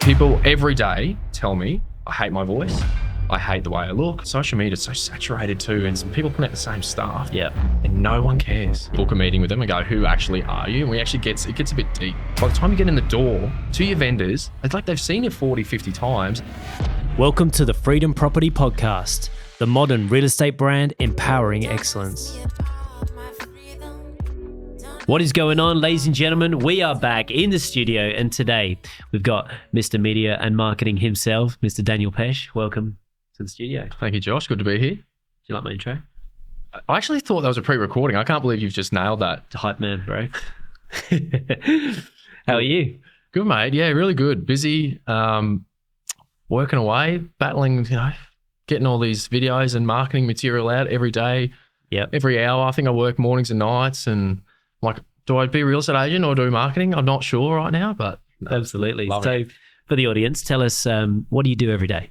People every day tell me I hate my voice. I hate the way I look. Social media is so saturated too, and some people put out the same stuff. Yeah. And no one cares. Book a meeting with them and go, who actually are you? And it gets a bit deep. By the time you get in the door to your vendors, it's like they've seen you 40, 50 times. Welcome to the Freedom Property Podcast, the modern real estate brand empowering excellence. What is going on, ladies and gentlemen? We are back in the studio, and today we've got Mr. Media and Marketing himself, Mr. Daniel Pesh. Welcome to the studio. Thank you, Josh. Good to be here. Do you like my intro? I actually thought that was a pre-recording. I can't believe you've just nailed that. Hype man, bro. How are you? Good, mate. Yeah, really good. Busy, working away, battling, getting all these videos and marketing material out every day. Yeah. Every hour. I think I work mornings and nights, and do I be a real estate agent or do marketing? I'm not sure right now, but Absolutely. love So it. for the audience, tell us, what do you do every day?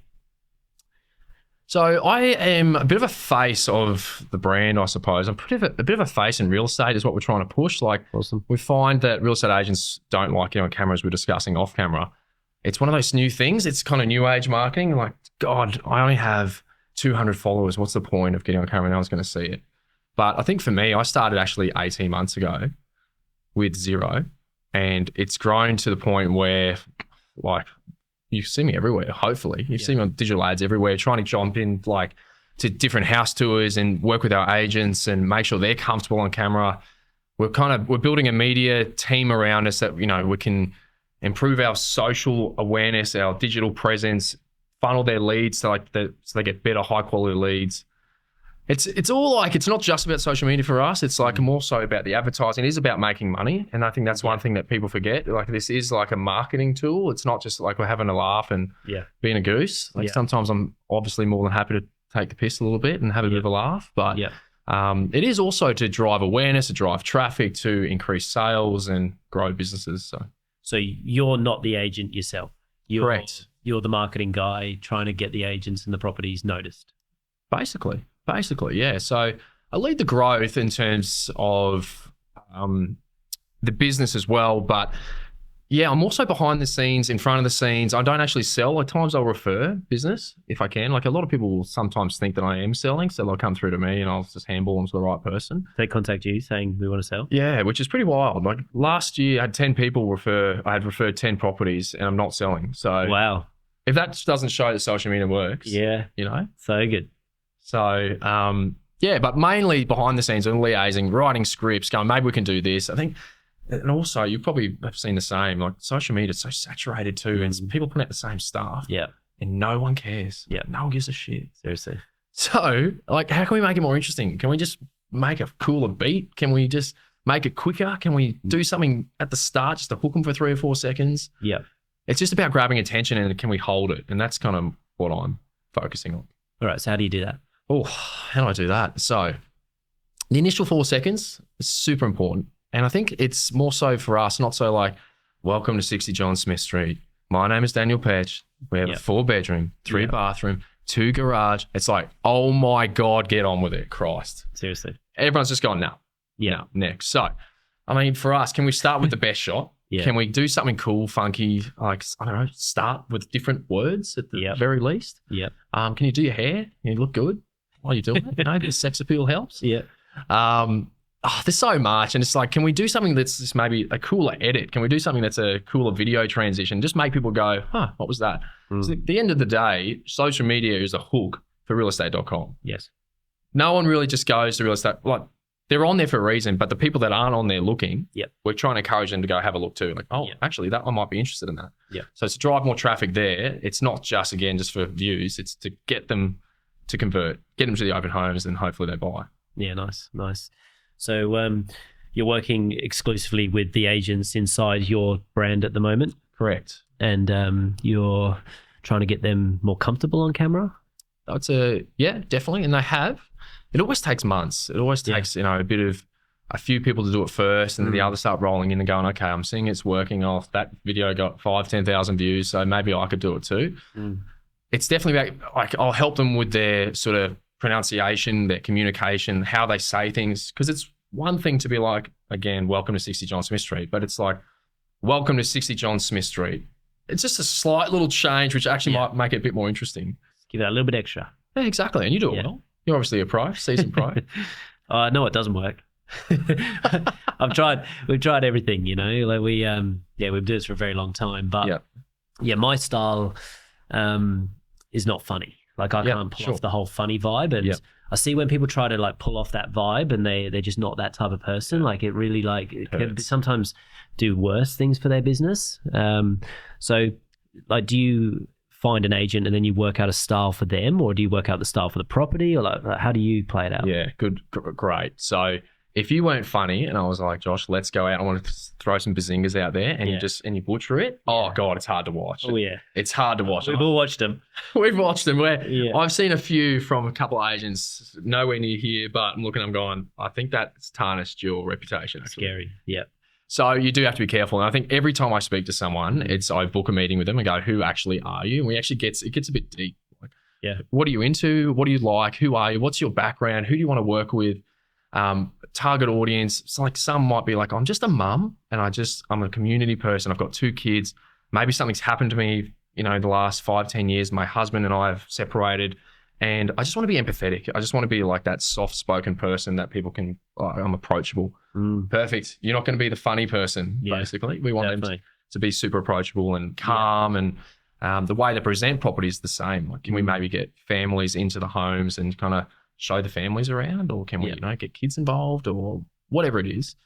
So I am a bit of a face of the brand, I suppose. I'm a bit of a face in real estate is what we're trying to push. Awesome. We find that real estate agents don't like it on camera, as we're discussing off camera. It's one of those new things. It's kind of new age marketing. Like, God, I only have 200 followers. What's the point of getting on camera? No one's going to see it. But I think for me, I started actually 18 months ago with zero, and it's grown to the point where, you see me everywhere. Hopefully, you see me on digital ads everywhere, trying to jump in to different house tours and work with our agents and make sure they're comfortable on camera. We're building a media team around us that we can improve our social awareness, our digital presence, funnel their leads so they get better, high quality leads. It's all it's not just about social media for us. It's more so about the advertising. It is about making money. And I think that's one thing that people forget. This is like a marketing tool. It's not just like we're having a laugh and being a goose. Sometimes I'm obviously more than happy to take the piss a little bit and have a bit of a laugh. But it is also to drive awareness, to drive traffic, to increase sales and grow businesses. So you're not the agent yourself. Correct. You're the marketing guy trying to get the agents and the properties noticed. Basically, yeah. So I lead the growth in terms of the business as well. But I'm also behind the scenes, in front of the scenes. I don't actually sell. At times I'll refer business if I can. A lot of people will sometimes think that I am selling. So they'll come through to me and I'll just handball them to the right person. They contact you saying we want to sell? Yeah, which is pretty wild. Last year I had 10 people refer. I had referred 10 properties and I'm not selling. So wow. If that doesn't show that social media works, so good. So, but mainly behind the scenes and liaising, writing scripts, going, maybe we can do this. I think, and also you probably have seen the same, social media is so saturated too, and people put out the same stuff. Yeah. And no one cares. Yeah. No one gives a shit. Seriously. So, how can we make it more interesting? Can we just make a cooler beat? Can we just make it quicker? Can we do something at the start just to hook them for 3 or 4 seconds? Yeah. It's just about grabbing attention and can we hold it? And that's kind of what I'm focusing on. All right. So how do you do that? Oh, how do I do that? So the initial 4 seconds is super important. And I think it's more so for us, not so welcome to 60 John Smith Street. My name is Daniel Petch. We have a 4-bedroom, 3 bathroom, 2 garage. It's oh my God, get on with it. Christ. Seriously. Everyone's just going, no. Yeah. Next. So, for us, can we start with the best shot? Yeah. Can we do something cool, funky, start with different words at the very least? Yeah. Can you do your hair? Can you look good while you're doing it? The sex appeal helps. Yeah. There's so much. And it's can we do something that's just maybe a cooler edit? Can we do something that's a cooler video transition? Just make people go, what was that? So at the end of the day, social media is a hook for realestate.com. Yes. No one really just goes to real estate. They're on there for a reason, but the people that aren't on there looking, we're trying to encourage them to go have a look too. Actually, that I might be interested in that. Yeah. So it's to drive more traffic there. It's not just for views. It's to get them to convert, get them to the open homes, and hopefully they buy. Yeah, nice. So you're working exclusively with the agents inside your brand at the moment? Correct. And you're trying to get them more comfortable on camera? Definitely. And they have. It always takes months. It always takes, a few people to do it first, and then the others start rolling in and going, okay, I'm seeing it's working off. That video got 10,000 views, so maybe I could do it too. It's definitely about, I'll help them with their sort of pronunciation, their communication, how they say things. Because it's one thing to be again, welcome to 60 John Smith Street, but it's welcome to 60 John Smith Street. It's just a slight little change, which actually Yeah. might make it a bit more interesting. Give it a little bit extra. Yeah, exactly. And you do it Yeah. well. You're obviously a pro, seasoned pro. No, it doesn't work. We've tried everything, you know, like we've done this for a very long time, but my style is not funny. Like I can't pull off the whole funny vibe. And I see when people try to like pull off that vibe and they're just not that type of person. Like it really it can sometimes do worse things for their business. So like, do you find an agent and then you work out a style for them, or do you work out the style for the property, or like how do you play it out? Yeah, great. So if you weren't funny and I was like, Josh, let's go out, I want to throw some bazingas out there, and you butcher it. Oh God, it's hard to watch. Oh yeah, it's hard to watch. We've all watched them. We've watched them. I've seen a few from a couple of agents nowhere near here, but I'm looking, I'm going, I think that's tarnished your reputation. Actually. Scary. Yeah. So you do have to be careful. And I think every time I speak to someone, I book a meeting with them and go, who actually are you? And it gets a bit deep. Like, what are you into? What do you like? Who are you? What's your background? Who do you want to work with? Target audience. It's like some might be like, I'm just a mum and I'm a community person. I've got 2 kids. Maybe something's happened to me, you know, the last 5-10 years. My husband and I have separated. And I just want to be empathetic. I just want to be like that soft-spoken person that people can, I'm approachable. Perfect. You're not going to be the funny person, basically. We want them to be super approachable and calm. And the way they present property is the same. Like, can we maybe get families into the homes and kind of show the families around? Or can we, get kids involved or whatever it is?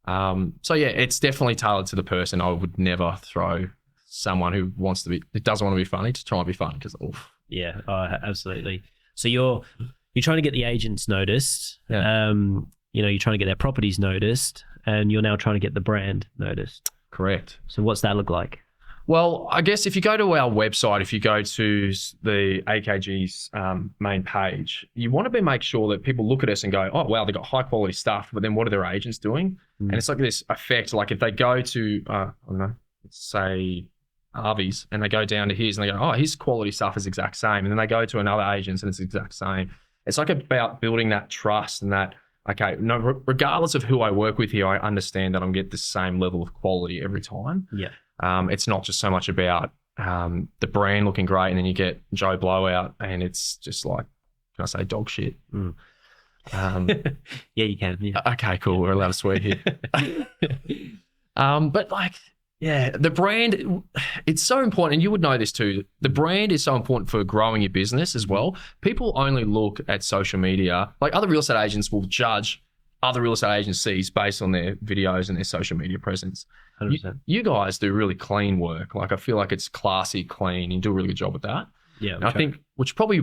It's definitely tailored to the person. I would never throw someone who doesn't want to be funny to try and be fun because, Yeah, absolutely. So you're trying to get the agents noticed. Yeah. You're trying to get their properties noticed, and you're now trying to get the brand noticed. Correct. So what's that look like? Well, I guess if you go to our website, if you go to the AKG's main page, you want to make sure that people look at us and go, oh, wow, they've got high quality stuff, but then what are their agents doing? And it's like this effect, like if they go to, I don't know, let's say Harvey's, and they go down to his and they go, oh, his quality stuff is exact same. And then they go to another agent's and it's the exact same. It's like about building that trust and that, okay, no, regardless of who I work with here, I understand that I'm getting the same level of quality every time. Yeah. It's not just so much about the brand looking great and then you get Joe Blowout and it's just like, can I say dog shit? Yeah, you can. Yeah. Okay, cool. We're allowed to swear here. But like, yeah, the brand, it's so important. And you would know this too. The brand is so important for growing your business as well. People only look at social media. Like other real estate agents will judge other real estate agencies based on their videos and their social media presence. 100%. You guys do really clean work. Like I feel like it's classy, clean. You do a really good job with that. Yeah. And I think, which probably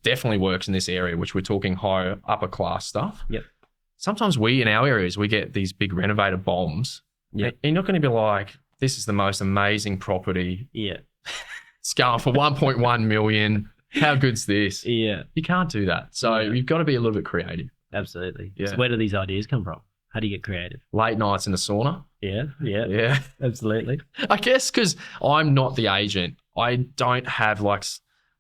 definitely works in this area, which we're talking higher upper class stuff. Yep. Sometimes in our areas, we get these big renovator bombs. Yeah. And you're not going to be like, this is the most amazing property. Yeah. It's going for 1.1 million. How good's this? Yeah. You can't do that. So you've got to be a little bit creative. Absolutely. Yeah. So where do these ideas come from? How do you get creative? Late nights in the sauna. Yeah. Absolutely. I guess because I'm not the agent, I don't have like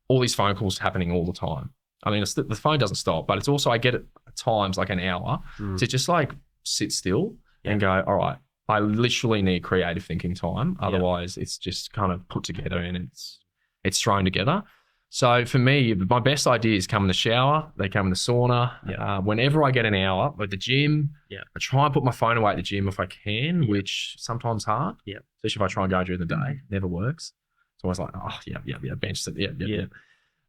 all these phone calls happening all the time. I mean, the phone doesn't stop, but it's also I get it at times like an hour to just like sit still and go, all right, I literally need creative thinking time. Otherwise, it's just kind of put together and it's thrown together. So for me, my best ideas come in the shower. They come in the sauna. Whenever I get an hour at the gym, I try and put my phone away at the gym if I can, which sometimes hard. Yeah. Especially if I try and go during the day, never works. It's always like, oh, bench it.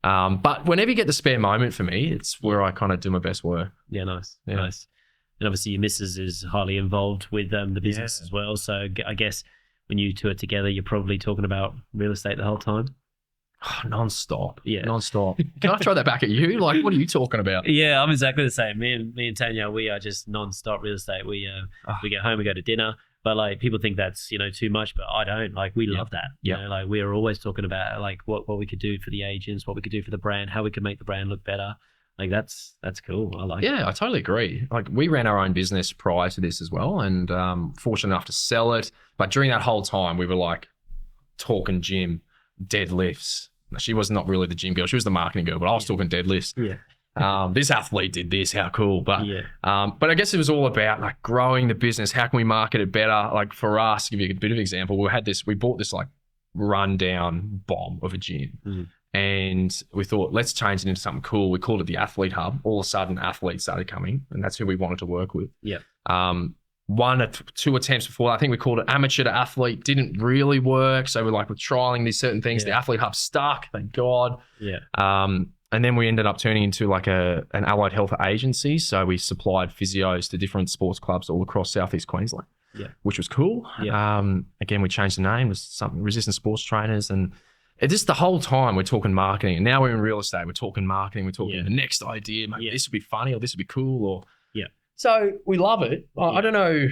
But whenever you get the spare moment for me, it's where I kind of do my best work. Yeah, nice. And obviously your missus is highly involved with the business as well. So I guess when you two are together, you're probably talking about real estate the whole time. Oh, non-stop. Yeah. Non-stop. Can I throw that back at you? Like, what are you talking about? Yeah, I'm exactly the same. Me and Tanya, we are just non-stop real estate. We get home, we go to dinner. But like people think that's, too much, but I don't. Like we love that. You know, like we are always talking about like what we could do for the agents, what we could do for the brand, how we could make the brand look better. Like that's cool. I like it. Yeah, I totally agree. Like we ran our own business prior to this as well and fortunate enough to sell it. But during that whole time we were like talking gym, deadlifts. She was not really the gym girl. She was the marketing girl, but I was talking deadlifts. Yeah. This athlete did this. How cool. But I guess it was all about like growing the business. How can we market it better? Like for us, to give you a bit of example, we bought this like run-down bomb of a gym. And we thought, let's change it into something cool. We called it the Athlete Hub. All of a sudden, athletes started coming, and that's who we wanted to work with. Yeah. One or two attempts before, I think we called it amateur to athlete, didn't really work. So we're trialing these certain things. The Athlete Hub stuck, thank God. Yeah. And then we ended up turning into like an allied health agency. So we supplied physios to different sports clubs all across Southeast Queensland, which was cool. Yeah. Again, we changed the name. It was something resistant sports trainers. And just the whole time we're talking marketing. And now we're in real estate. We're talking marketing. We're talking the next idea. Maybe this would be funny, or this would be cool, or So we love it. I don't know.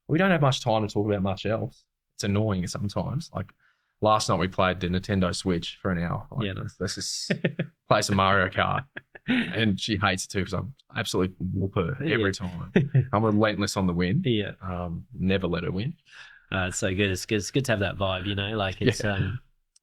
We don't have much time to talk about much else. It's annoying sometimes. Like last night we played the Nintendo Switch for an hour. Let's just play some Mario Kart. And she hates it too because I absolutely whoop her every time. I'm relentless on the win. Yeah. Never let her win. It's so good. It's good to have that vibe, like it's,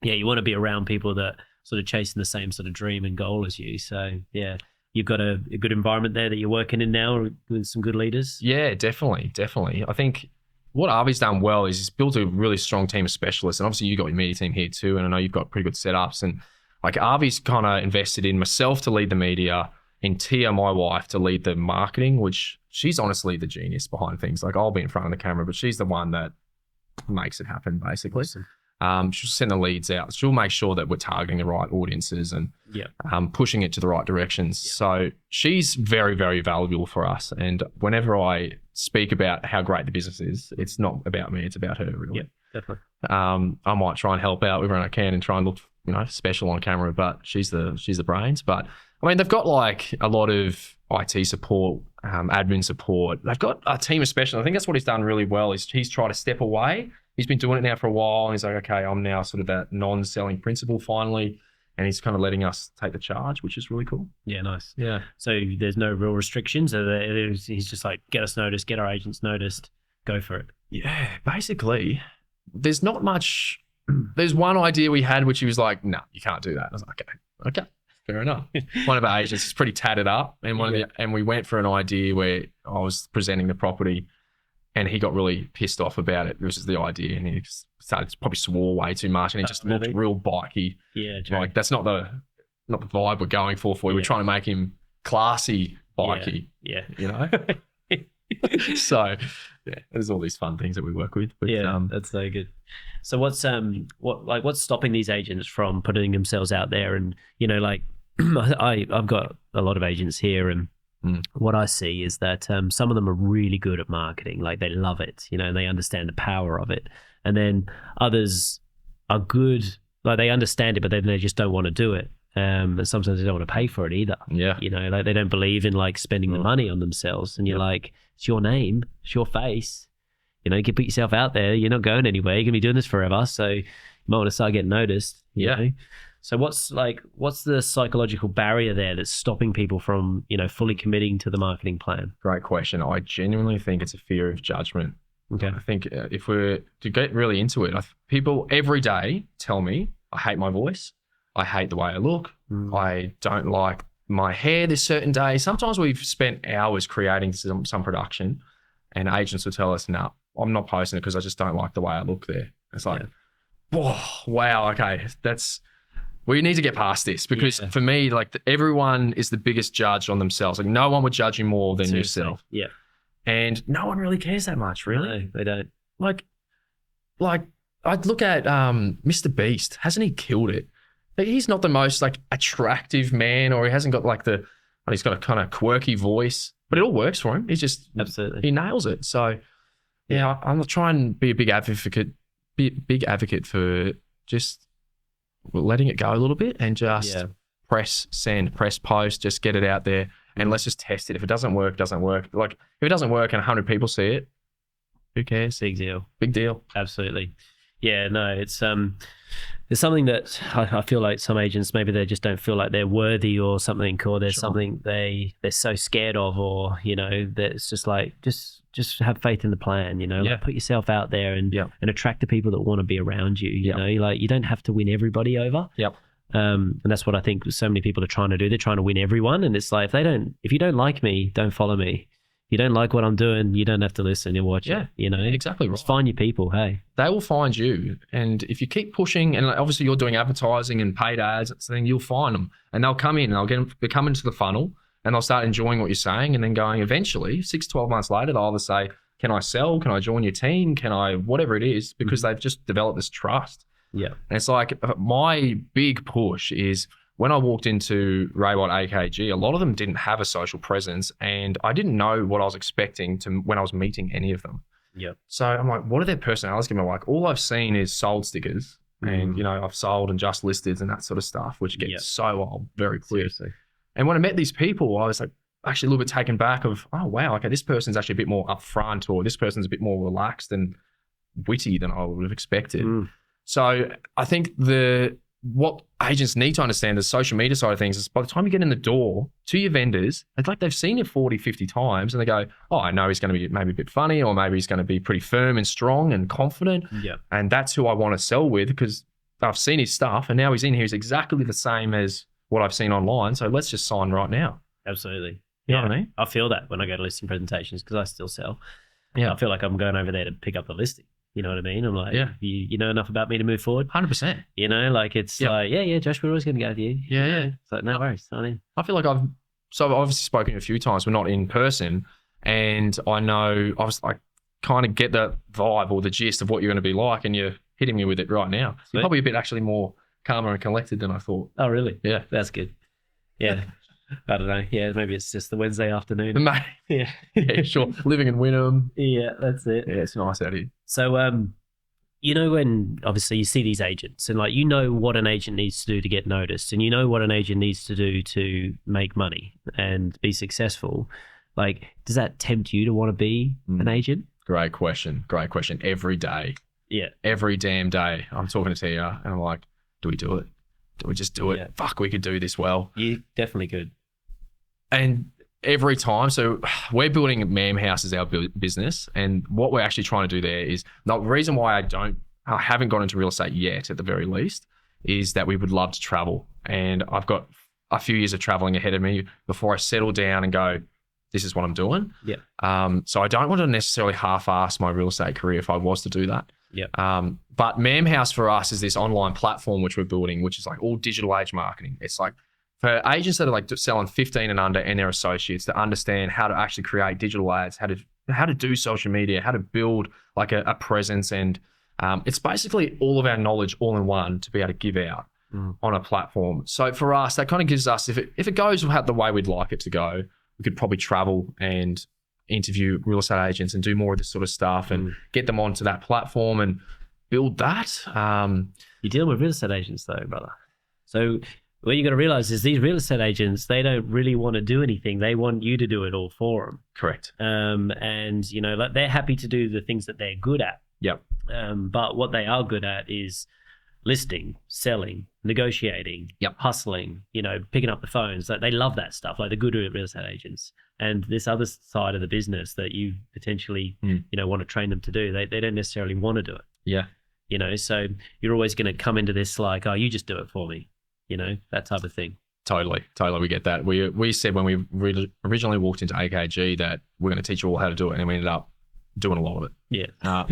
you want to be around people that sort of chasing the same sort of dream and goal as you. So yeah. You've got a good environment there that you're working in now with some good leaders? Yeah, definitely. I think what Avi's done well is he's built a really strong team of specialists. And obviously you've got your media team here too. And I know you've got pretty good setups. And like Avi's kind of invested in myself to lead the media, in Tia, my wife, to lead the marketing, which she's honestly the genius behind things. Like I'll be in front of the camera, but she's the one that makes it happen basically. Awesome. She'll send the leads out. She'll make sure that we're targeting the right audiences and pushing it to the right directions. Yeah. So she's very, very valuable for us. And whenever I speak about how great the business is, it's not about me, it's about her really. Yeah, definitely. I might try and help out wherever I can and try and look, special on camera, but she's the brains. But I mean, they've got like a lot of IT support, admin support. They've got a team of specialists. I think that's what he's done really well is he's tried to step away. He's been doing it now for a while, and he's like, okay, I'm now sort of that non-selling principal finally, and he's kind of letting us take the charge, which is really cool. Yeah, nice. Yeah. So there's no real restrictions. He's just like, get us noticed, get our agents noticed, go for it. Yeah, basically, there's not much. There's one idea we had, which he was like, no, you can't do that. I was like, okay, fair enough. One of our agents is pretty tatted up, and and we went for an idea where I was presenting the property. And he got really pissed off about it. This is the idea. And he probably swore way too much. And he just looked real bikey. Yeah, true. Like that's not the vibe we're going for you. We're trying to make him classy bikey. Yeah. So there's all these fun things that we work with. But, that's so good. So what's stopping these agents from putting themselves out there? And I've got a lot of agents here, and what I see is that some of them are really good at marketing, like they love it, and they understand the power of it. And then others are good, like they understand it, but then they just don't want to do it. And sometimes they don't want to pay for it either. Yeah. Like they don't believe in like spending the money on themselves. And you're like, it's your name, it's your face. You can put yourself out there. You're not going anywhere. You're going to be doing this forever. So you might want to start getting noticed. You know? So what's the psychological barrier there that's stopping people from, fully committing to the marketing plan? Great question. I genuinely think it's a fear of judgment. Okay. I think if we're to get really into it, people every day tell me, I hate my voice. I hate the way I look. I don't like my hair this certain day. Sometimes we've spent hours creating some production and agents will tell us, no, I'm not posting it because I just don't like the way I look there. It's like, whoa, wow, okay, we need to get past this because for me, like everyone is the biggest judge on themselves. Like no one would judge you more than yourself. Yeah. And no one really cares that much, really. No, they don't. Like I'd look at Mr. Beast. Hasn't he killed it? He's not the most like attractive man, or he hasn't got like he's got a kind of quirky voice, but it all works for him. He's just he nails it. So yeah, I'm gonna try and be a big advocate for just letting it go a little bit and just press send, press post, just get it out there and let's just test it. If it doesn't work, it doesn't work. Like if it doesn't work and 100 people see it, who cares? Big deal. Big deal. Absolutely. Yeah, no, it's something that I feel like some agents, maybe they just don't feel like they're worthy or something, or there's something they're so scared of, or, that it's just like, just have faith in the plan, like put yourself out there and attract the people that want to be around you, you know, like you don't have to win everybody over. And that's what I think so many people are trying to do. They're trying to win everyone. And it's like, if you don't like me, don't follow me. you don't like what I'm doing, you don't have to listen and watch it. You know, exactly right. Just find your people. Hey, they will find you, and if you keep pushing, and obviously you're doing advertising and paid ads, then you'll find them, and they'll come in, and they'll come into the funnel, and they'll start enjoying what you're saying, and then going eventually 6-12 months later, they'll either say, "Can I sell? Can I join your team? Can I?" Whatever it is, because they've just developed this trust. Yeah, and it's like my big push is, when I walked into Raywhite AKG, a lot of them didn't have a social presence, and I didn't know what I was expecting when I was meeting any of them. Yeah. So I'm like, what are their personalities going to be like? All I've seen is sold stickers, and I've sold and just listed and that sort of stuff, which gets so old very quick. Seriously. And when I met these people, I was like, actually a little bit taken back of, oh wow, okay, this person's actually a bit more upfront, or this person's a bit more relaxed and witty than I would have expected. So I think what agents need to understand, the social media side of things, is by the time you get in the door to your vendors, it's like they've seen it 40, 50 times, and they go, oh, I know he's going to be maybe a bit funny, or maybe he's going to be pretty firm and strong and confident. Yeah. And that's who I want to sell with, because I've seen his stuff, and now he's in here. He's exactly the same as what I've seen online. So let's just sign right now. Absolutely. You know what I mean? I feel that when I go to listing presentations, because I still sell. Yeah. I feel like I'm going over there to pick up the listing. You know what I mean? I'm like, you know enough about me to move forward? 100%. You know, like it's like, Josh, we're always going to go with you. Yeah. It's like, no worries. I feel like I've obviously spoken a few times. We're not in person, and I know I kind of get the vibe or the gist of what you're going to be like, and you're hitting me with it right now. So you're probably a bit actually more calmer and collected than I thought. Oh, really? Yeah. That's good. Yeah. I don't know. Yeah, maybe it's just the Wednesday afternoon. Yeah, sure. Living in Wynnum. Yeah, that's it. Yeah, it's nice out here. So, you know, when obviously you see these agents, and like, you know what an agent needs to do to get noticed, and you know what an agent needs to do to make money and be successful. Like, does that tempt you to want to be an agent? Great question. Every day. Yeah. Every damn day. I'm talking to Tia, and I'm like, do we do it? Do we just do it? Yeah. Fuck, we could do this well. You definitely could. And every time, so we're building Mam House as our business, and what we're actually trying to do there is, the reason why I haven't got into real estate yet, at the very least, is that we would love to travel, and I've got a few years of traveling ahead of me before I settle down and go, this is what I'm doing. Yeah. So I don't want to necessarily half-ass my real estate career if I was to do that. Yeah. But Mam House for us is this online platform which we're building, which is like all digital age marketing. It's like for agents that are like selling 15 and under and their associates to understand how to actually create digital ads, how to do social media, how to build like a presence. And it's basically all of our knowledge all in one to be able to give out on a platform. So for us, that kind of gives us, if it goes the way we'd like it to go, we could probably travel and interview real estate agents and do more of this sort of stuff and get them onto that platform and build that. You're dealing with real estate agents though, brother. So what you got to realize is these real estate agents, they don't really want to do anything. They want you to do it all for them. Correct. And you know, like, they're happy to do the things that they're good at. Yep. But what they are good at is listing, selling, negotiating, hustling, you know, picking up the phones. Like, they love that stuff. Like, the good real estate agents. And this other side of the business that you potentially, you know, want to train them to do, they don't necessarily want to do it. Yeah. You know, so you're always going to come into this like, oh, you just do it for me. You know, that type of thing. Totally. We get that. We said when we originally walked into AKG that we're going to teach you all how to do it, and we ended up doing a lot of it. Yeah.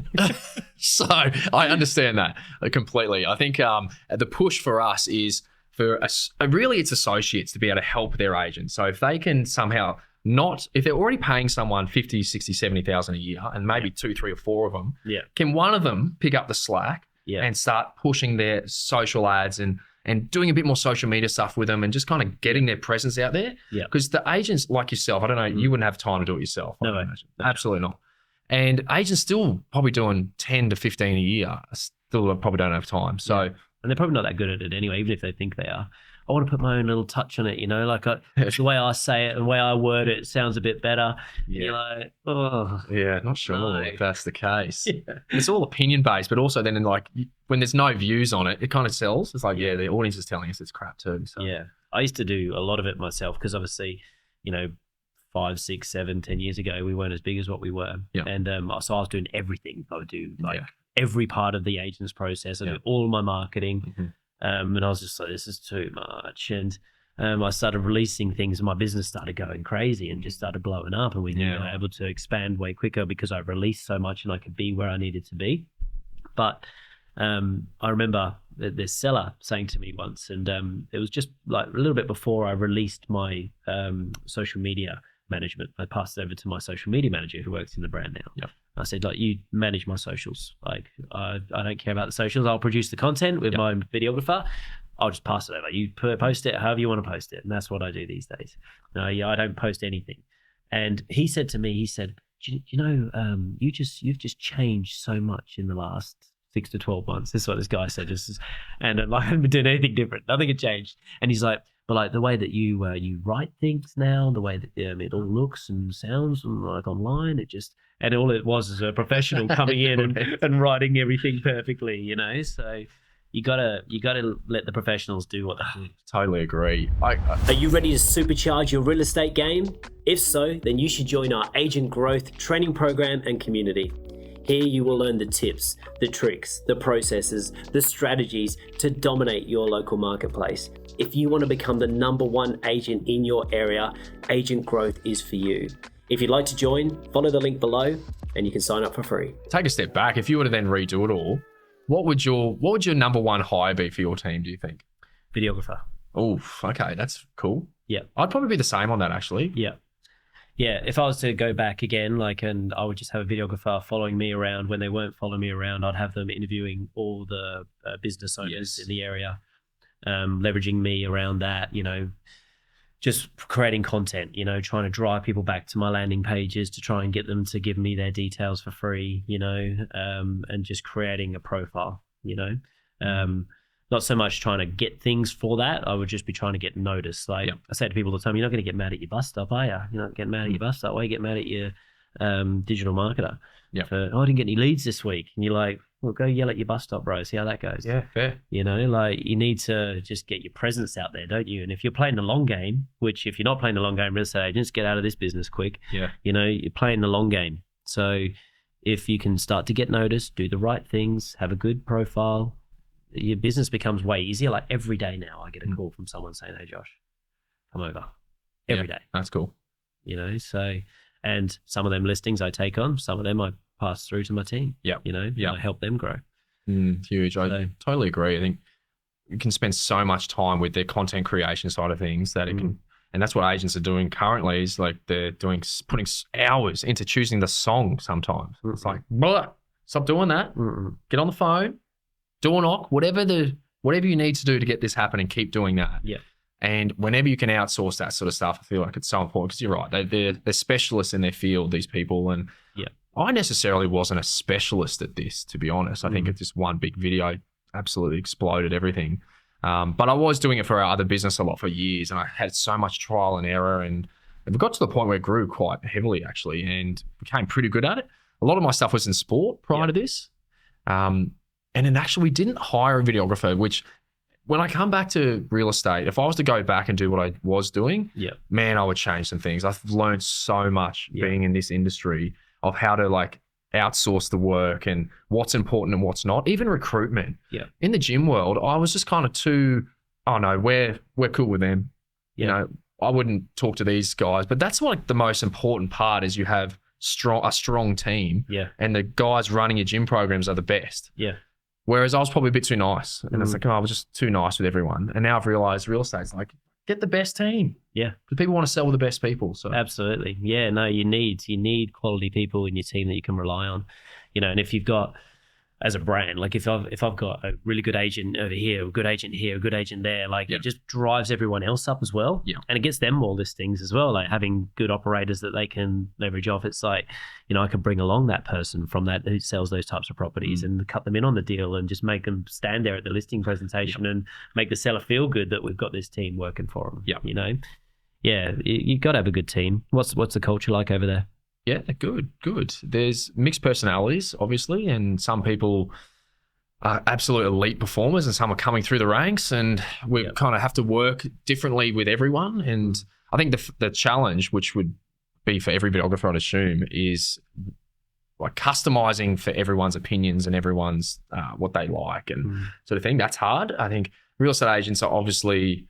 So I understand that completely. I think the push for us is for really it's associates to be able to help their agents. So if they can somehow if they're already paying someone 50, 60, 70,000 a year, and maybe 2, 3 or 4 of them, can one of them pick up the slack and start pushing their social ads and doing a bit more social media stuff with them and just kind of getting their presence out there? Yeah. Because the agents like yourself, I don't know, you wouldn't have time to do it yourself. No. Absolutely not. And agents still probably doing 10 to 15 a year, still probably don't have time. So, and they're probably not that good at it anyway, even if they think they are. I want to put my own little touch on it, you know, like the way I say it and the way I word it sounds a bit better. Yeah. You're like, oh. Yeah, not sure if that's the case. It's all opinion based, but also then when there's no views on it, it kind of sells. It's like, the audience is telling us it's crap too. So. Yeah. I used to do a lot of it myself because obviously, you know, 5, 6, 7, 10 years ago, we weren't as big as what we were. Yeah. And so I was doing everything. I would do every part of the agent's process. I do all my marketing. And I was just like, this is too much. And I started releasing things and my business started going crazy and just started blowing up, and we were able to expand way quicker because I released so much and I could be where I needed to be. But I remember this seller saying to me once, and it was just like a little bit before I released my social media management. I passed it over to my social media manager who works in the brand now. Yep. I said, like, you manage my socials. Like, I don't care about the socials. I'll produce the content with my videographer. I'll just pass it over. You post it however you want to post it. And that's what I do these days. No, I don't post anything. And he said to me, you've just changed so much in the last 6 to 12 months. This is what this guy said. And I haven't been doing anything different. Nothing had changed. And he's like, but like the way that you write things now, the way that it all looks and sounds and like online, and all it was a professional coming in and writing everything perfectly, you know? So you gotta let the professionals do what they do. Totally agree. Are you ready to supercharge your real estate game? If so, then you should join our agent growth training program and community. Here you will learn the tips, the tricks, the processes, the strategies to dominate your local marketplace. If you want to become the #1 agent in your area, Agent Growth is for you. If you'd like to join, follow the link below and you can sign up for free. Take a step back. If you were to then redo it all, what would your #1 hire be for your team, do you think? Videographer. Oh, okay. That's cool. Yeah. I'd probably be the same on that, actually. Yeah. Yeah, if I was to go back again, and I would just have a videographer following me around. When they weren't following me around, I'd have them interviewing all the business owners in the area, leveraging me around that, just creating content, trying to drive people back to my landing pages to try and get them to give me their details for free, and just creating a profile, not so much trying to get things for that. I would just be trying to get noticed. I say to people all the time, you're not going to get mad at your bus stop, are you? You're not getting mad at your bus stop. Why you get mad at your digital marketer? Yeah. I didn't get any leads this week. And you're like, well, go yell at your bus stop, bro. See how that goes. Yeah, fair. You need to just get your presence out there, don't you? And if you're playing the long game, which if you're not playing the long game, real estate agents, get out of this business quick. Yeah. You're playing the long game. So if you can start to get noticed, do the right things, have a good profile, your business becomes way easier. Like every day now, I get a call from someone saying, "Hey, Josh, come over." Every day. That's cool. So, and some of them listings I take on, some of them I pass through to my team. Yeah. I help them grow. Huge. I totally agree. I think you can spend so much time with their content creation side of things that it can, and that's what agents are doing currently is like they're putting hours into choosing the song sometimes. It's like, blah, stop doing that. Get on the phone. Door knock, whatever you need to do to get this happening, keep doing that. Yeah. And whenever you can outsource that sort of stuff, I feel like it's so important because you're right. They're specialists in their field, these people. And I necessarily wasn't a specialist at this, to be honest. I think it's just one big video absolutely exploded everything. But I was doing it for our other business a lot for years, and I had so much trial and error, and it got to the point where it grew quite heavily actually, and became pretty good at it. A lot of my stuff was in sport prior to this. And then actually we didn't hire a videographer, which when I come back to real estate, if I was to go back and do what I was doing, man, I would change some things. I've learned so much being in this industry of how to outsource the work and what's important and what's not, even recruitment. Yeah. In the gym world, I was just kind of we're cool with them. Yeah. I wouldn't talk to these guys, but that's the most important part is you have a strong team. Yeah. And the guys running your gym programs are the best. Yeah. Whereas I was probably a bit too nice. And it's like, I was just too nice with everyone. And now I've realized real estate's like, get the best team. Yeah. Because people want to sell with the best people. So absolutely. Yeah, no, you need quality people in your team that you can rely on. And if you've got, as a brand, if I've got a really good agent over here, a good agent here, a good agent there, it just drives everyone else up as well. Yeah. And it gets them more listings as well, having good operators that they can leverage off. It's I can bring along that person from that who sells those types of properties and cut them in on the deal and just make them stand there at the listing presentation and make the seller feel good that we've got this team working for them. Yeah. Yeah, you got to have a good team. What's the culture like over there? Yeah, good. There's mixed personalities, obviously, and some people are absolute elite performers and some are coming through the ranks, and we kind of have to work differently with everyone. And I think the challenge, which would be for every videographer, I'd assume, is customizing for everyone's opinions and everyone's what they like and sort of thing. That's hard. I think real estate agents are obviously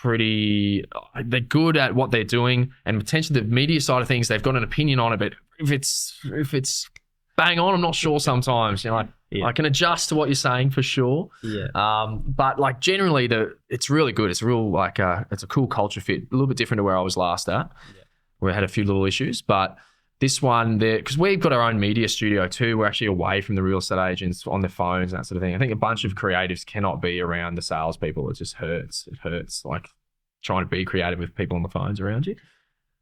they're good at what they're doing, and potentially the media side of things, they've got an opinion on it. But if it's bang on, I'm not sure sometimes. I can adjust to what you're saying for sure. Yeah. But like generally, it's really good. It's a real it's a cool culture fit. A little bit different to where I was last at. Yeah. We had a few little issues, but this one there, because we've got our own media studio too. We're actually away from the real estate agents on their phones and that sort of thing. I think a bunch of creatives cannot be around the salespeople. It just hurts. It hurts like trying to be creative with people on the phones around you.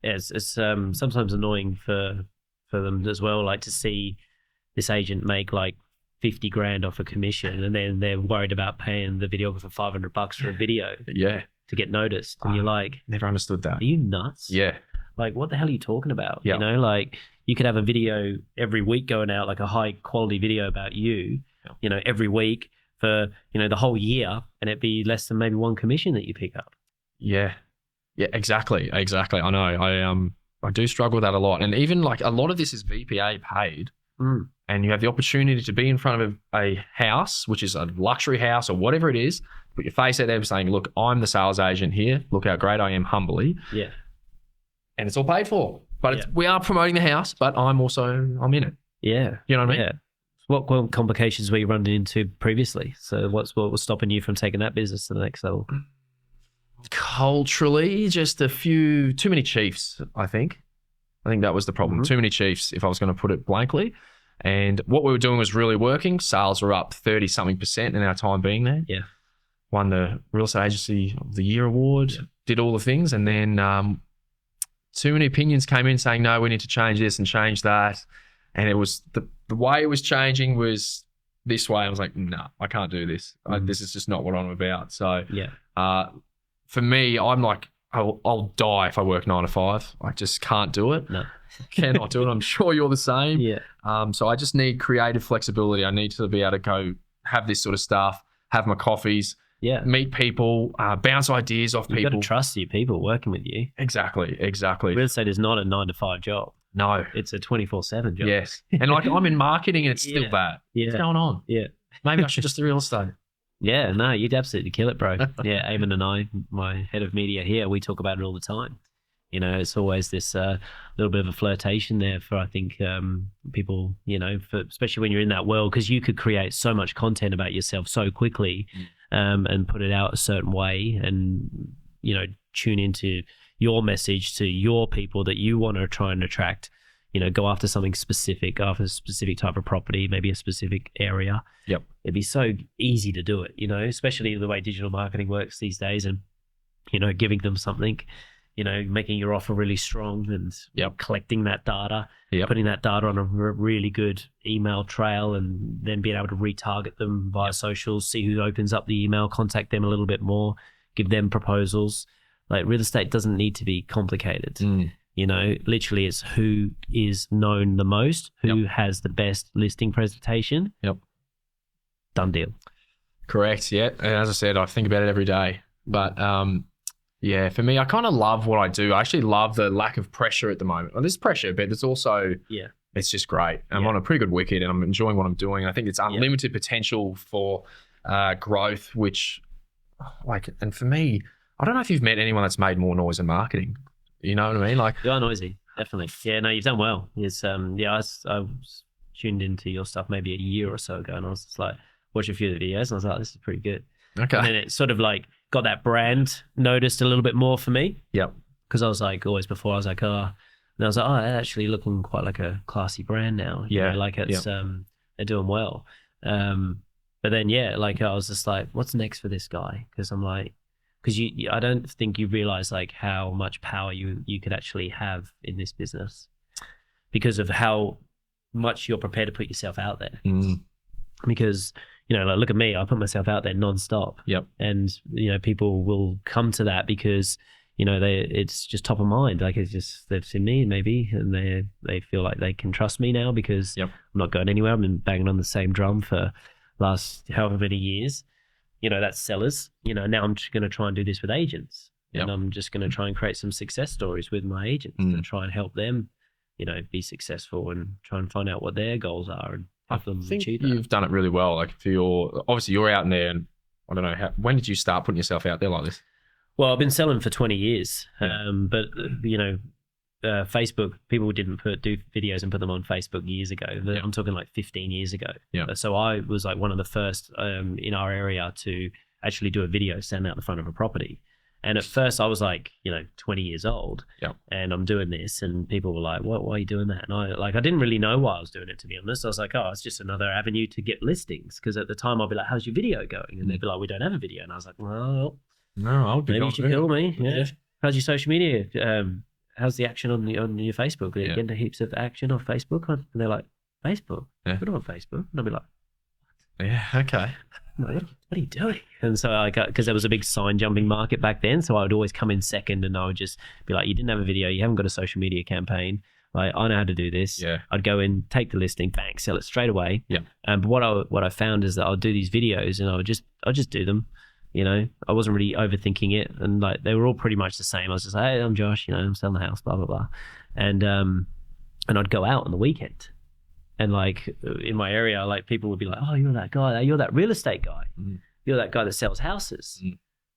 Yeah, it's sometimes annoying for them as well, like to see this agent make like 50 grand off a commission, and then they're worried about paying the videographer $500 for a video to get noticed. And you're like, never understood that. Are you nuts? Yeah. Like, what the hell are you talking about? Yeah. You know, like you could have a video every week going out, like a high quality video about you, you know, every week for, you know, the whole year, and it'd be less than maybe one commission that you pick up. Yeah. Yeah, exactly. I know. I do struggle with that a lot. And even like a lot of this is VPA paid. And you have the opportunity to be in front of a house, which is a luxury house or whatever it is, put your face out there saying, look, I'm the sales agent here. Look how great I am, humbly. Yeah. And it's all paid for. But we are promoting the house, but I'm in it. Yeah. You know what I mean? Yeah. What complications were you running into previously? So what was stopping you from taking that business to the next level? Culturally, just too many chiefs, I think. I think that was the problem. Too many chiefs, if I was going to put it blankly. And what we were doing was really working. Sales were up 30-something% in our time being there. Yeah. Won the Real Estate Agency of the Year award, did all the things. And then too many opinions came in saying, no, we need to change this and change that. And it was the way it was changing was this way. I was like, no, I can't do this. This is just not what I'm about. So for me, I'm like, I'll die if I work 9 to 5. I just can't do it. No. Cannot do it. I'm sure you're the same. Yeah. So I just need creative flexibility. I need to be able to go have this sort of stuff, have my coffees, meet people, bounce ideas off people. You've got to trust your people working with you. Exactly. Real estate is not a 9 to 5 job. No. It's a 24/7 job. Yes. And like I'm in marketing and it's still bad. Yeah. What's going on? Yeah. Maybe I should just do real estate. Yeah, no, you'd absolutely kill it, bro. Yeah, Eamon and I, my head of media here, we talk about it all the time. You know, it's always this little bit of a flirtation there for, I think, people, you know, especially when you're in that world, because you could create so much content about yourself so quickly and put it out a certain way and, you know, tune into your message to your people that you want to try and attract. You know, go after something specific, go after a specific type of property, maybe a specific area. Yep. It'd be so easy to do it, you know, especially the way digital marketing works these days and, you know, giving them something, you know, making your offer really strong and collecting that data, putting that data on a really good email trail and then being able to retarget them via socials, see who opens up the email, contact them a little bit more, give them proposals. Like real estate doesn't need to be complicated. You know, literally it's who is known the most, who has the best listing presentation. Yep. Done deal. Correct. Yeah. And as I said, I think about it every day. But yeah, for me, I kind of love what I do. I actually love the lack of pressure at the moment. Well, there's pressure, but there's also, it's just great. I'm on a pretty good wicket and I'm enjoying what I'm doing. I think it's unlimited potential for growth, which and for me, I don't know if you've met anyone that's made more noise in marketing. You know what I mean? Like you are noisy, definitely. Yeah, no, you've done well. It's I was tuned into your stuff maybe a year or so ago, and I was just like, watch a few of the videos, and I was like, this is pretty good. Okay. And then it sort of like got that brand noticed a little bit more for me. Yep. Because I was like, always before, I was like, and I was like, it's actually looking quite like a classy brand now. You know, like it's they're doing well. But then like I was just like, what's next for this guy? Because I'm like. Because I don't think you realize like how much power you could actually have in this business because of how much you're prepared to put yourself out there. Because, you know, like look at me, I put myself out there nonstop. Yep. And, you know, people will come to that because, you know, it's just top of mind. Like it's just, they've seen me maybe and they feel like they can trust me now because I'm not going anywhere. I've been banging on the same drum for last however many years. You know, that's sellers. You know, now I'm just going to try and do this with agents. And I'm just going to try and create some success stories with my agents and try and help them, you know, be successful and try and find out what their goals are and help them achieve that. You've done it really well. Like obviously you're out in there and I don't know, when did you start putting yourself out there like this? Well, I've been selling for 20 years, Yeah. but Facebook, people didn't do videos and put them on Facebook years ago. Yeah. I'm talking like 15 years ago. Yeah. So I was like one of the first in our area to actually do a video standing out the front of a property. And at first I was like, 20 years old, Yeah. and I'm doing this, and people were like, why are you doing that? And I didn't really know why I was doing it, to be honest. I was like, oh, it's just another avenue to get listings. Because at the time I'll be like, how's your video going? And they'd be like, we don't have a video. And I was like, well, No, I'll be maybe you should kill me. Yeah. Yeah. How's your social media? How's the action on your Facebook? Are you Yeah. getting heaps of action on Facebook? And they're like, Facebook? Yeah. Put it on Facebook. And I'll be like, Yeah. Okay. what are you doing? And so I got, because there was a big sign jumping market back then, so I would always come in second, and I would just be like, you didn't have a video, you haven't got a social media campaign. Like, I know how to do this. Yeah. I'd go in, take the listing, bang, sell it straight away. Yeah. But what I found is that I'll do these videos, and I'll just do them. I wasn't really overthinking it, and like they were all pretty much the same. I was just like, hey, I'm Josh, I'm selling the house, blah blah blah, and I'd go out on the weekend, and like in my area, like people would be like, oh, you're that guy, you're that real estate guy, you're that guy that sells houses,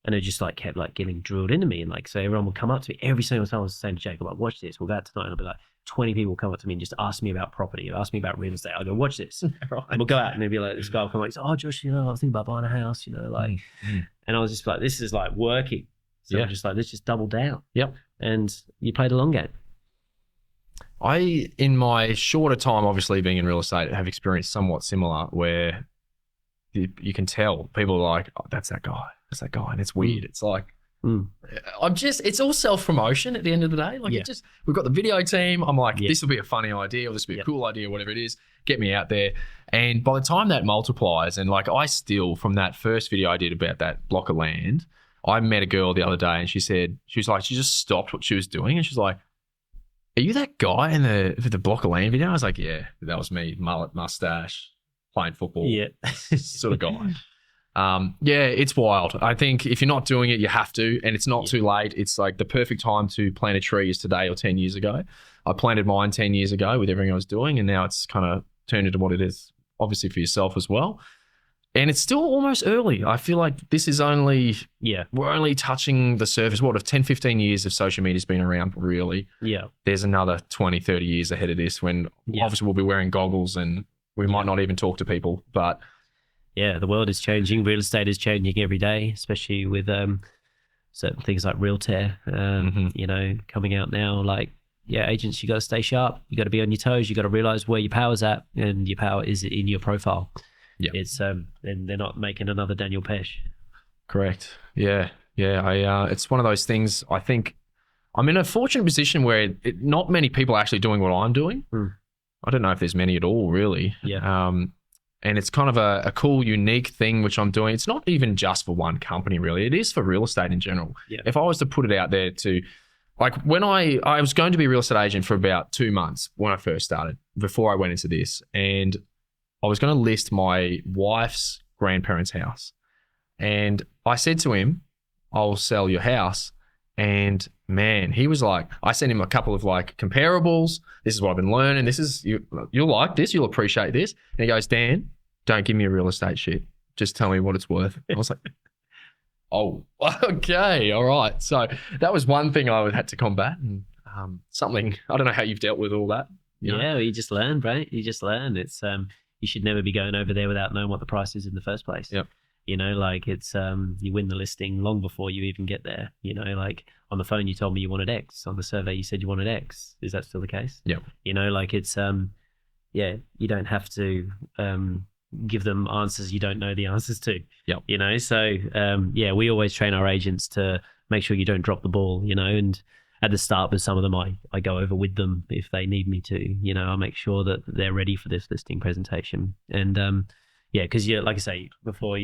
and it just like kept like getting drilled into me, and like so everyone would come up to me every single time. I was saying to Jacob, like, watch this, we'll go out tonight, and I'll be like, 20 people come up to me and just ask me about property, ask me about real estate. I'll go, watch this. Right. And we'll go out, and they'll be like, this guy will come like, oh, Josh, I was thinking about buying a house, like, and I was just like, this is like working. So I'm just like, let's just double down. Yep. And you play the long game. I, in my shorter time, obviously being in real estate, have experienced somewhat similar where you can tell people are like, oh, that's that guy. And it's weird. It's like, it's all self-promotion at the end of the day. Like we've got the video team. I'm like, this will be a funny idea, or this will be a cool idea, whatever it is. Get me out there. And by the time that multiplies, and like I still, from that first video I did about that block of land, I met a girl the other day, and she just stopped what she was doing, and she's like, are you that guy in the block of land video? I was like, yeah, that was me, mullet, mustache, playing football, sort of guy. It's wild. I think if you're not doing it, you have to, and it's not too late. It's like the perfect time to plant a tree is today or 10 years ago. I planted mine 10 years ago with everything I was doing, and now it's kind of turned into what it is, obviously for yourself as well. And it's still almost early. I feel like this is only, we're only touching the surface. What, of 10, 15 years of social media's been around, really? Yeah. There's another 20, 30 years ahead of this when obviously we'll be wearing goggles and we might not even talk to people, but... Yeah, the world is changing. Real estate is changing every day, especially with certain things like Realtor, coming out now. Like, agents, you got to stay sharp. You got to be on your toes. You got to realize where your power's at, and your power is in your profile. Yeah, it's and they're not making another Daniel Pesh. Correct. Yeah. It's one of those things. I think I'm in a fortunate position where not many people are actually doing what I'm doing. I don't know if there's many at all, really. Yeah. And it's kind of a cool, unique thing which I'm doing. It's not even just for one company, really. It is for real estate in general. Yeah. If I was to put it out there to, like, when I was going to be a real estate agent for about 2 months when I first started, before I went into this, and I was going to list my wife's grandparents' house. And I said to him, I'll sell your house. And man, he was like, I sent him a couple of like comparables. This is what I've been learning. This is, you'll like this. You'll appreciate this. And he goes, Dan, don't give me a real estate shit. Just tell me what it's worth. I was like, oh, okay. All right. So that was one thing I had to combat, and something, I don't know how you've dealt with all that. You know? You just learn, bro. You just learn. It's, you should never be going over there without knowing what the price is in the first place. Yep. Like it's, you win the listing long before you even get there. Like on the phone, you told me you wanted X. On the survey, you said you wanted X. Is that still the case? Yeah. Like it's, you don't have to give them answers you don't know the answers to. Yeah. So, we always train our agents to make sure you don't drop the ball, and at the start with some of them, I go over with them if they need me to. I make sure that they're ready for this listing presentation. And, because like I say before,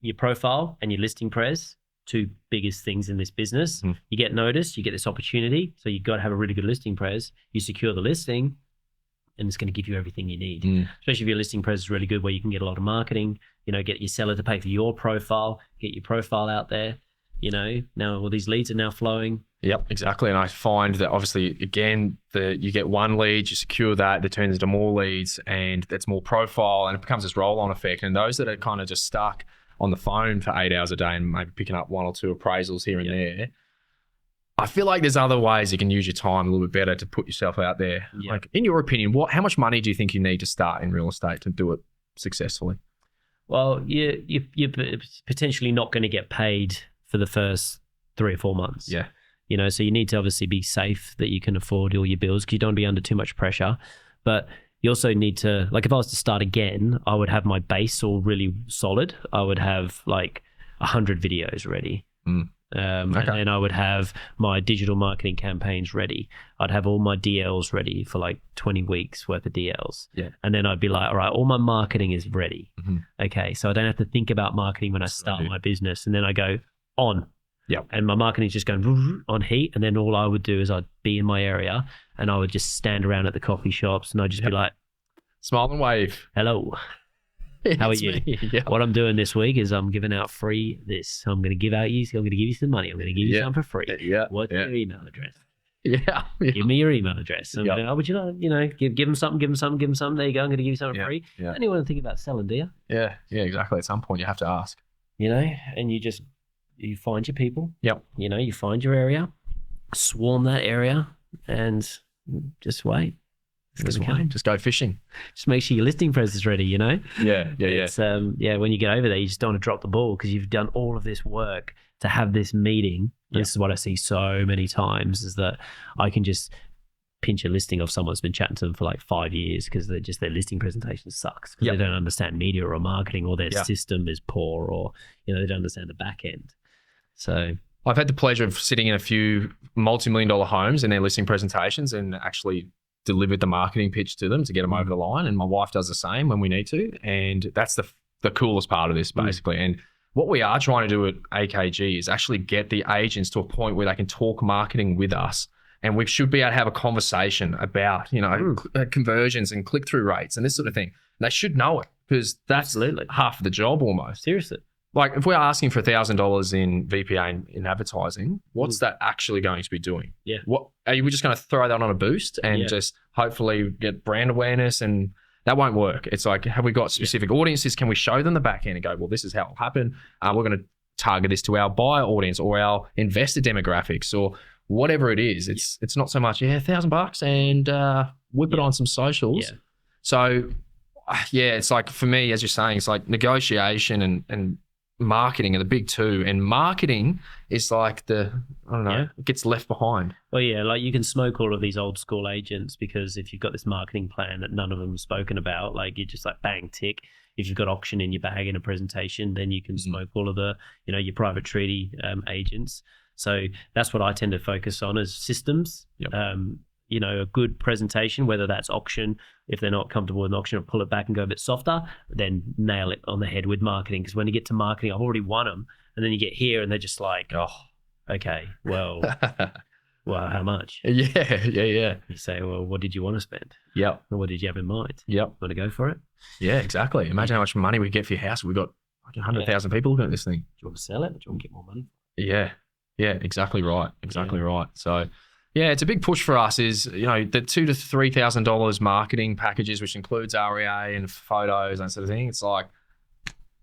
your profile and your listing pres, two biggest things in this business. You get noticed, you get this opportunity. So you've got to have a really good listing pres. You secure the listing, and it's going to give you everything you need. Especially if your listing pres is really good, where you can get a lot of marketing, get your seller to pay for your profile, get your profile out there. Now all these leads are now flowing. Yep, exactly. And I find that obviously, again, you get one lead, you secure that turns into more leads, and that's more profile, and it becomes this roll-on effect. And those that are kind of just stuck on the phone for 8 hours a day and maybe picking up 1 or 2 appraisals here and there. I feel like there's other ways you can use your time a little bit better to put yourself out there. Yeah. Like, in your opinion, how much money do you think you need to start in real estate to do it successfully? Well, you're potentially not going to get paid for the first 3 or 4 months. Yeah. You know, so you need to obviously be safe that you can afford all your bills, because you don't want to be under too much pressure. But you also need to, like, if I was to start again, I would have my base all really solid. I would have like 100 videos ready. And then I would have my digital marketing campaigns ready. I'd have all my DLs ready for like 20 weeks worth of DLs. Yeah. And then I'd be like, all right, all my marketing is ready. Okay. So I don't have to think about marketing when I start my business. And then I go on. Yeah. And my marketing is just going on heat. And then all I would do is I'd be in my area and I would just stand around at the coffee shops and I'd just be like, smile and wave. Hello. How are you? What I'm doing this week is I'm giving out free this. I'm going to give you some money. I'm going to give you some for free. What's your email address? Give me your email address. And oh, would you like, give them something, give them something. There you go. I'm going to give you something for free. Don't you want to think about selling, do you? Yeah, exactly. At some point you have to ask. And you find your people. Yep. You find your area, swarm that area, and just wait. Just go fishing. Just make sure your listing press is ready, Yeah. It's, when you get over there, you just don't want to drop the ball because you've done all of this work to have this meeting. This is what I see so many times, is that I can just pinch a listing of someone that's been chatting to them for like 5 years because their listing presentation sucks because they don't understand media or marketing, or their system is poor, or they don't understand the back end. So I've had the pleasure of sitting in a few multi-million-dollar homes in their listing presentations and actually delivered the marketing pitch to them to get them over the line. And my wife does the same when we need to. And that's the coolest part of this, basically. And what we are trying to do at AKG is actually get the agents to a point where they can talk marketing with us. And we should be able to have a conversation about, conversions and click-through rates and this sort of thing. They should know it, because that's half of the job almost. Seriously. Like, if we're asking for $1,000 in VPA in advertising, what's that actually going to be doing? Yeah. What are we just going to throw that on a boost and just hopefully get brand awareness? And that won't work. It's like, have we got specific audiences? Can we show them the back end and go, well, this is how it'll happen. We're going to target this to our buyer audience or our investor demographics or whatever it is. It's not so much, $1,000 and whip it on some socials. Yeah. So it's like, for me, as you're saying, it's like negotiation and marketing are the big two, and marketing is like it gets left behind. Well, like you can smoke all of these old school agents, because if you've got this marketing plan that none of them have spoken about, like you just like bang tick. If you've got auction in your bag in a presentation, then you can smoke all of the your private treaty agents. So that's what I tend to focus on, as systems. A good presentation, whether that's auction, if they're not comfortable with an auction, or pull it back and go a bit softer, then nail it on the head with marketing. Because when you get to marketing, I've already won them. And then you get here and they're just like, oh, okay, well, how much? Yeah. You say, well, what did you want to spend? Yep. Or what did you have in mind? Yep. Want to go for it? Yeah, exactly. Imagine how much money we get for your house. We've got like 100,000 people looking at this thing. Do you want to sell it, or do you want to get more money? Yeah, exactly right. Right. So, it's a big push for us is, the $2,000 to $3,000 marketing packages, which includes REA and photos and that sort of thing. It's like,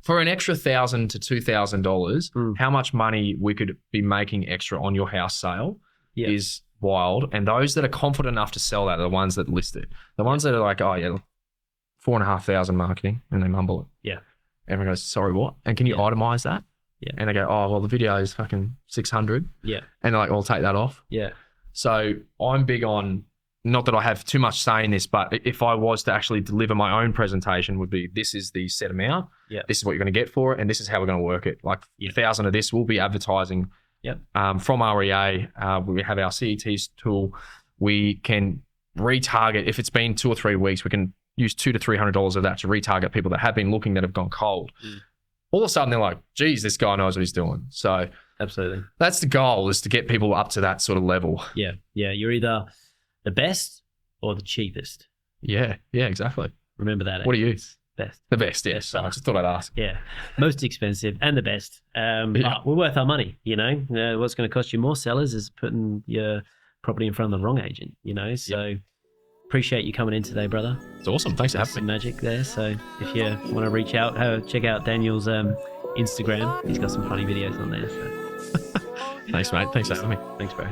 for an extra $1,000 to $2,000, how much money we could be making extra on your house sale is wild. And those that are confident enough to sell that are the ones that list it. The ones that are like, $4,500 marketing, and they mumble it. Yeah. Everyone goes, sorry, what? And can you itemize that? Yeah. And they go, oh, well, the video is fucking 600. Yeah. And they're like, I'll take that off. Yeah. So I'm big on, not that I have too much say in this, but if I was to actually deliver my own presentation, would be, this is the set amount. Yeah. This is what you're going to get for it, and this is how we're going to work it. Like 1,000 of this will be advertising. Yep. From REA, we have our CETs tool. We can retarget, if it's been 2 or 3 weeks, we can use $200 to $300 of that to retarget people that have been looking, that have gone cold. All of a sudden they're like, geez, this guy knows what he's doing. So absolutely, that's the goal, is to get people up to that sort of level. Yeah. You're either the best or the cheapest. Yeah, exactly. Remember that. What do you? Best. The best, yes. So I just thought I'd ask. Yeah. Most expensive and the best. But we're worth our money, what's going to cost you more, sellers, is putting your property in front of the wrong agent, So appreciate you coming in today, brother. It's awesome. Thanks for having me. Some magic there. So if you want to reach out, check out Daniel's Instagram. He's got some funny videos on there. So. Thanks, mate. Thanks for having me. Thanks, Barry.